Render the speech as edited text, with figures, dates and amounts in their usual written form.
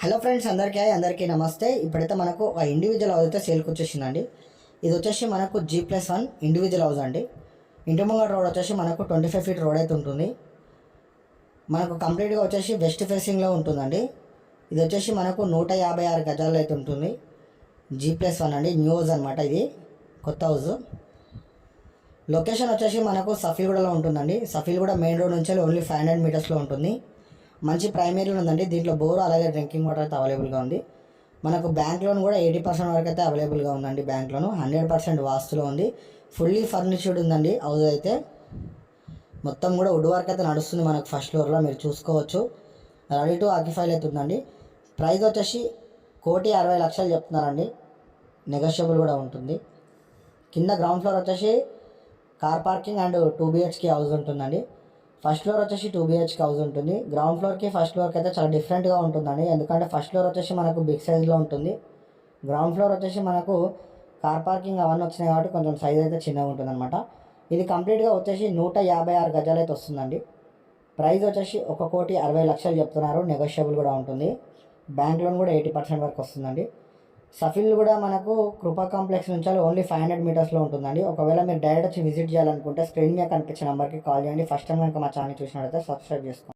Hello friends, అందరికీ నమస్తే. ఇప్పుడైతే మనకు ఒక ఇండివిజువల్ హౌస్ అయితే సేల్కి వచ్చేసిందండి. ఇది వచ్చేసి మనకు G+1 ఇండివిజువల్ హౌస్ అండి. ఇంటి ముంగట రోడ్ వచ్చేసి మనకు 25 ఫీట్ రోడ్ అయితే ఉంటుంది. మనకు కంప్లీట్గా వచ్చేసి వెస్ట్ ఫేసింగ్లో ఉంటుందండి. ఇది వచ్చేసి మనకు 156 గజాలు అయితే ఉంటుంది. G+1 అండి, న్యూ హౌస్ అనమాట. ఇది కొత్త హౌస్. లొకేషన్ వచ్చేసి మనకు సఫీగూడలో ఉంటుందండి. సఫీగూడ మెయిన్ రోడ్ నుంచి ఓన్లీ 500 మీటర్స్లో ఉంటుంది. మంచి ప్రైమరీ ఉందండి. దీంట్లో బోర్ అలాగే డ్రింకింగ్ వాటర్ అయితే అవైలబుల్గా ఉంది. మనకు బ్యాంక్ లోన్ కూడా 80% వరకు అయితే అవైలబుల్గా ఉందండి. బ్యాంక్ లోన్ 100% వాస్తులో ఉంది. ఫుల్లీ ఫర్నిష్డ్ ఉందండి హౌస్ అయితే. మొత్తం కూడా వుడ్ వర్క్ అయితే నడుస్తుంది మనకు ఫస్ట్ ఫ్లోర్లో, మీరు చూసుకోవచ్చు. రెడీ టు ఆక్యుపైల్ అయితే ఉందండి. ప్రైస్ వచ్చేసి 1,60,00,000 చెప్తున్నారండి. నెగోషియబుల్ కూడా ఉంటుంది. కింద గ్రౌండ్ ఫ్లోర్ వచ్చేసి car parking and 2 BHK house ఉంటుందండి. ఫస్ట్ ఫ్లోర్ వచ్చేసి 2 BHK హౌస్ ఉంటుంది. గ్రౌండ్ ఫ్లోర్కి ఫస్ట్ ఫ్లోర్కి అయితే చాలా డిఫరెంట్గా ఉంటుందండి. ఎందుకంటే ఫస్ట్ ఫ్లోర్ వచ్చేసి మనకు బిగ్ సైజ్లో ఉంటుంది. గ్రౌండ్ ఫ్లోర్ వచ్చేసి మనకు కార్ పార్కింగ్ అవన్నీ వచ్చినాయి కాబట్టి కొంచెం సైజ్ అయితే చిన్నగా ఉంటుంది అనమాట. ఇది కంప్లీట్గా వచ్చేసి 156 గజాలు అయితే వస్తుందండి. ప్రైస్ వచ్చేసి 1,60,00,000 చెప్తున్నారు. నెగోషియబుల్ కూడా ఉంటుంది. బ్యాంక్ లోన్ కూడా 80% వరకు వస్తుందండి. సఫిల్ కూడా మనకు కృపా కాంప్లెక్స్ నుంచి ఓన్లీ 500 మీటర్స్లో ఉంటుందండి. ఒకవేళ మీరు డైరెక్ట్ వచ్చి విజిట్ చేయాలనుకుంటే స్క్రీన్ మీద కనిపించే నెంబర్కి కాల్ చేయండి. ఫస్ట్ టైం కనుక మా ఛానల్ చూసినట్లయితే సబ్స్క్రైబ్ చేసుకోండి.